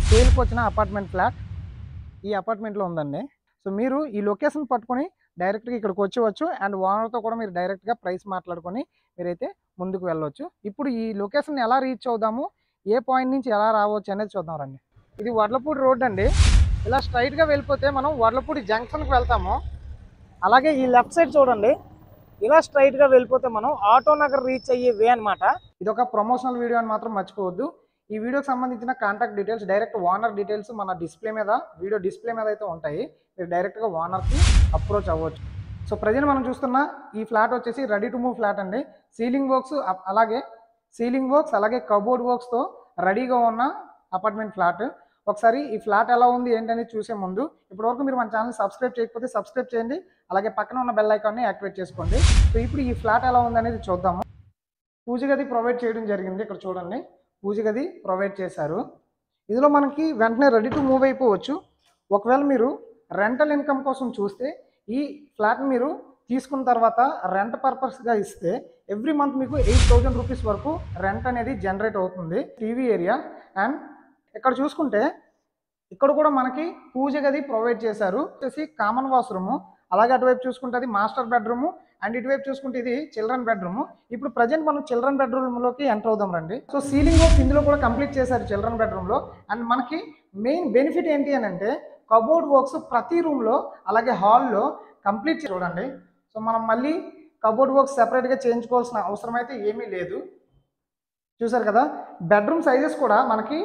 సేల్కి వచ్చిన apartment flat ఈ అపార్ట్మెంట్లో ఉందండి. సో మీరు ఈ లొకేషన్ పట్టుకొని డైరెక్ట్గా ఇక్కడికి వచ్చేవచ్చు అండ్ ఓనర్తో కూడా మీరు డైరెక్ట్గా ప్రైస్ మాట్లాడుకొని మీరైతే ముందుకు వెళ్ళవచ్చు. ఇప్పుడు ఈ లొకేషన్ ఎలా రీచ్ అవుదాము, ఏ పాయింట్ నుంచి ఎలా రావచ్చు అనేది చూద్దాం రండి. ఇది వడ్లపూడి రోడ్ అండి. ఇలా స్ట్రైట్గా వెళ్ళిపోతే మనం వడ్లపూడి జంక్షన్కి వెళ్తాము. అలాగే ఈ లెఫ్ట్ సైడ్ చూడండి, ఇలా స్ట్రైట్గా వెళ్ళిపోతే మనం ఆటో నగర్ రీచ్ అయ్యే వే అనమాట. ఇది ఒక ప్రమోషనల్ వీడియో అని మాత్రం మర్చిపోవద్దు. ఈ వీడియోకి సంబంధించిన contact details, direct owner details మన డిస్ప్లే మీద, వీడియో డిస్ప్లే మీద అయితే ఉంటాయి. మీరు డైరెక్ట్గా ఓనర్కి అప్రోచ్ అవ్వచ్చు. సో ప్రజెంట్ మనం చూస్తున్న ఈ ఫ్లాట్ వచ్చేసి రెడీ టు మూవ్ ఫ్లాట్ అండి. సీలింగ్ వర్క్స్ అలాగే కబోర్డ్ వర్క్స్తో రెడీగా ఉన్న అపార్ట్మెంట్ ఫ్లాట్. ఒకసారి ఈ ఫ్లాట్ ఎలా ఉంది ఏంటనేది చూసే ముందు ఇప్పటివరకు మీరు మన ఛానల్ సబ్స్క్రైబ్ చేయకపోతే సబ్స్క్రైబ్ చేయండి. అలాగే పక్కన ఉన్న బెల్ ఐకాన్ని యాక్టివేట్ చేసుకోండి. సో ఇప్పుడు ఈ ఫ్లాట్ ఎలా ఉంది అనేది చూద్దాము. పూజ గది ప్రొవైడ్ చేయడం జరిగింది. ఇక్కడ చూడండి, పూజ గది ప్రొవైడ్ చేశారు. ఇందులో మనకి వెంటనే రెడీ టు మూవ్ అయిపోవచ్చు. ఒకవేళ మీరు రెంటల్ ఇన్కమ్ కోసం చూస్తే ఈ ఫ్లాట్ని మీరు తీసుకున్న తర్వాత రెంట్ పర్పస్గా ఇస్తే ఎవ్రీ మంత్ మీకు 8,000 రూపీస్ వరకు రెంట్ అనేది జనరేట్ అవుతుంది. టీవీ ఏరియా అండ్ ఇక్కడ చూసుకుంటే ఇక్కడ కూడా మనకి పూజ గది ప్రొవైడ్ చేశారు. వచ్చేసి కామన్ వాష్రూము, అలాగే అటువైపు చూసుకుంటే అది మాస్టర్ బెడ్రూము అండ్ ఇటువైపు చూసుకుంటే ఇది చిల్డ్రన్ బెడ్రూమ్. ఇప్పుడు ప్రజెంట్ మనం చిల్డ్రన్ బెడ్రూమ్లోకి ఎంటర్ అవుదాం రండి. సో సీలింగ్ వర్క్స్ ఇందులో కూడా కంప్లీట్ చేశారు చిల్డ్రన్ బెడ్రూమ్లో. అండ్ మనకి మెయిన్ బెనిఫిట్ ఏంటి అని అంటే కబోర్డ్ వర్క్స్ ప్రతి రూమ్లో అలాగే హాల్లో కంప్లీట్ చూడండి. సో మనం మళ్ళీ కబోర్డ్ వర్క్స్ సెపరేట్గా చేయించుకోవాల్సిన అవసరం అయితే ఏమీ లేదు. చూసారు కదా, బెడ్రూమ్ సైజెస్ కూడా మనకి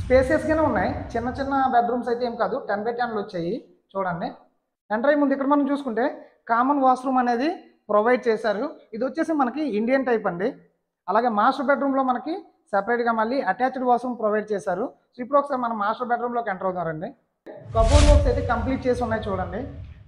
స్పేసియస్గానే ఉన్నాయి. చిన్న చిన్న బెడ్రూమ్స్ అయితే ఏం కాదు, 10x10 వచ్చాయి. చూడండి, ఎంటర్ అయ్యే ముందు ఇక్కడ మనం చూసుకుంటే కామన్ వాష్రూమ్ అనేది ప్రొవైడ్ చేశారు. ఇది వచ్చేసి మనకి ఇండియన్ టైప్ అండి. అలాగే మాస్టర్ బెడ్రూమ్లో మనకి సెపరేట్గా మళ్ళీ అటాచ్డ్ వాష్రూమ్ ప్రొవైడ్ చేశారు. సో ఇప్పుడు ఒకసారి మనం మాస్టర్ బెడ్రూమ్లోకి ఎంటర్ అవుతారండి. కబోర్డ్ వర్క్స్ అయితే కంప్లీట్ చేసి ఉన్నాయి చూడండి.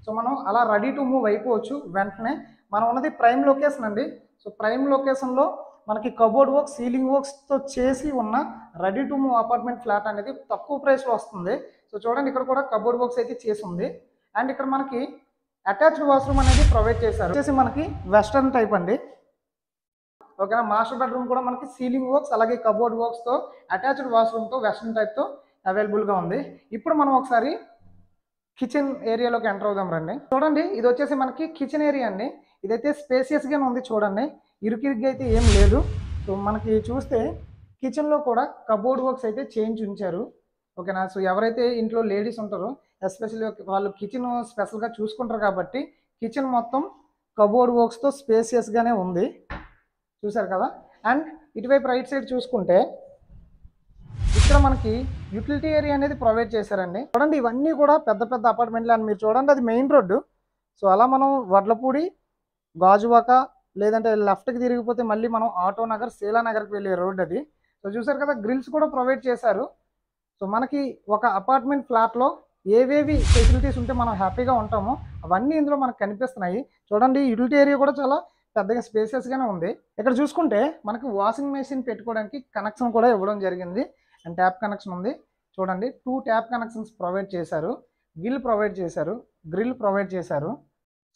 సో మనం అలా రెడీ టు మూవ్ అయిపోవచ్చు వెంటనే. మనం ఉన్నది ప్రైమ్ లొకేషన్ అండి. సో ప్రైమ్ లొకేషన్లో మనకి కబోర్డ్ వర్క్స్, సీలింగ్ వర్క్స్తో చేసి ఉన్న ready to move apartment flat అనేది తక్కువ ప్రైస్లో వస్తుంది. సో చూడండి, ఇక్కడ కూడా కబోర్డ్ వర్క్స్ అయితే చేసి ఉంది. అండ్ ఇక్కడ మనకి అటాచ్డ్ వాష్రూమ్ అనేది ప్రొవైడ్ చేశారు. వచ్చేసి మనకి వెస్టర్న్ టైప్ అండి. ఓకేనా, మాస్టర్ బెడ్రూమ్ కూడా మనకి సీలింగ్ వర్క్స్ అలాగే కబోర్డ్ వర్క్స్తో అటాచ్డ్ వాష్రూమ్తో వెస్టర్న్ టైప్తో అవైలబుల్గా ఉంది. ఇప్పుడు మనం ఒకసారి కిచెన్ ఏరియాలోకి ఎంటర్ అవుదాం రండి. చూడండి, ఇది వచ్చేసి మనకి కిచెన్ ఏరియా అండి. ఇదైతే స్పేసియస్గానే ఉంది చూడండి, ఇరుకిరుగ్గా అయితే ఏం లేదు. సో మనకి చూస్తే కిచెన్లో కూడా కబోర్డ్ వర్క్స్ అయితే చేయించి ఉంచారు. ఓకేనా, సో ఎవరైతే ఇంట్లో లేడీస్ ఉంటారో ఎస్పెషల్లీ వాళ్ళు కిచెన్ స్పెషల్గా చూసుకుంటారు కాబట్టి కిచెన్ మొత్తం కబోర్డ్ వర్క్స్తో స్పేసియస్గానే ఉంది. చూసారు కదా. అండ్ ఇటువైపు రైట్ సైడ్ చూసుకుంటే ఇక్కడ మనకి యూటిలిటీ ఏరియా అనేది ప్రొవైడ్ చేశారండి. చూడండి, ఇవన్నీ కూడా పెద్ద పెద్ద అపార్ట్మెంట్లు. అని మీరు చూడండి, అది మెయిన్ రోడ్డు. సో అలా మనం వడ్లపూడి, గాజువాక లేదంటే లెఫ్ట్కి తిరిగిపోతే మళ్ళీ మనం ఆటో నగర్, శీలానగర్కి వెళ్ళే రోడ్ అది. సో చూసారు కదా, గ్రిల్స్ కూడా ప్రొవైడ్ చేశారు. సో మనకి ఒక అపార్ట్మెంట్ ఫ్లాట్లో ఏవేవి ఫెసిలిటీస్ ఉంటే మనం హ్యాపీగా ఉంటామో అవన్నీ ఇందులో మనకు కనిపిస్తున్నాయి. చూడండి, యూటిలిటీ ఏరియా కూడా చాలా పెద్దగా స్పేసెస్గానే ఉంది. ఇక్కడ చూసుకుంటే మనకి వాషింగ్ మెషిన్ పెట్టుకోవడానికి కనెక్షన్ కూడా ఇవ్వడం జరిగింది. అండ్ ట్యాప్ కనెక్షన్ ఉంది. చూడండి, 2 ట్యాప్ కనెక్షన్స్ ప్రొవైడ్ చేశారు. గ్రిల్ ప్రొవైడ్ చేశారు.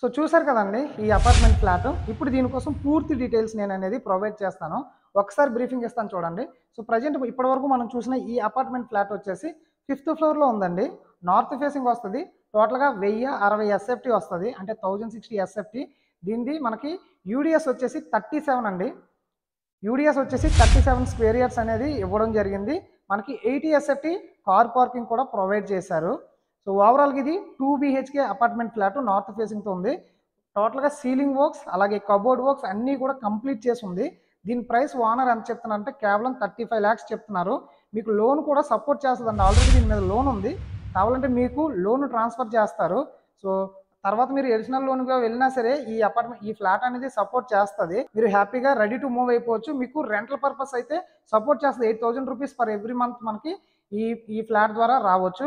సో చూసారు కదండి ఈ అపార్ట్మెంట్ ఫ్లాట్. ఇప్పుడు దీనికోసం పూర్తి డీటెయిల్స్ నేను అనేది ప్రొవైడ్ చేస్తాను. ఒకసారి బ్రీఫింగ్ ఇస్తాను చూడండి. సో ప్రజెంట్ ఇప్పటివరకు మనం చూసిన ఈ అపార్ట్మెంట్ ఫ్లాట్ వచ్చేసి 5th ఫ్లోర్లో ఉందండి. నార్త్ ఫేసింగ్ వస్తుంది. టోటల్గా 1060 ఎస్ఎఫ్టీ వస్తుంది, అంటే 1060 ఎస్ఎఫ్టీ. దీనిది మనకి యూడిఎస్ వచ్చేసి 37 అండి. యూడిఎస్ వచ్చేసి 37 స్క్వేర్ యార్డ్స్ అనేది ఇవ్వడం జరిగింది. మనకి 80 ఎస్ఎఫ్టీ కార్ పార్కింగ్ కూడా ప్రొవైడ్ చేశారు. సో ఓవరాల్గా ఇది 2 BHK అపార్ట్మెంట్ ఫ్లాట్ నార్త్ ఫేసింగ్తో ఉంది. టోటల్గా సీలింగ్ వర్క్స్ అలాగే కబోర్డ్ వర్క్స్ అన్నీ కూడా కంప్లీట్ చేసి ఉంది. దీని ప్రైస్ ఓనర్ ఎంత చెప్తున్నారంటే కేవలం 35 lakhs చెప్తున్నారు. మీకు లోన్ కూడా సపోర్ట్ చేస్తుందండి. ఆల్రెడీ దీని మీద లోన్ ఉంది. కావాలంటే మీకు లోన్ ట్రాన్స్ఫర్ చేస్తారు. సో తర్వాత మీరు ఎడిషనల్ లోన్గా వెళ్ళినా సరే ఈ ఫ్లాట్ అనేది సపోర్ట్ చేస్తుంది. మీరు హ్యాపీగా రెడీ టు మూవ్ అయిపోవచ్చు. మీకు రెంటల్ పర్పస్ అయితే సపోర్ట్ చేస్తుంది. 8,000 రూపీస్ పర్ ఎవ్రీ మంత్ మనకి ఈ ఫ్లాట్ ద్వారా రావచ్చు.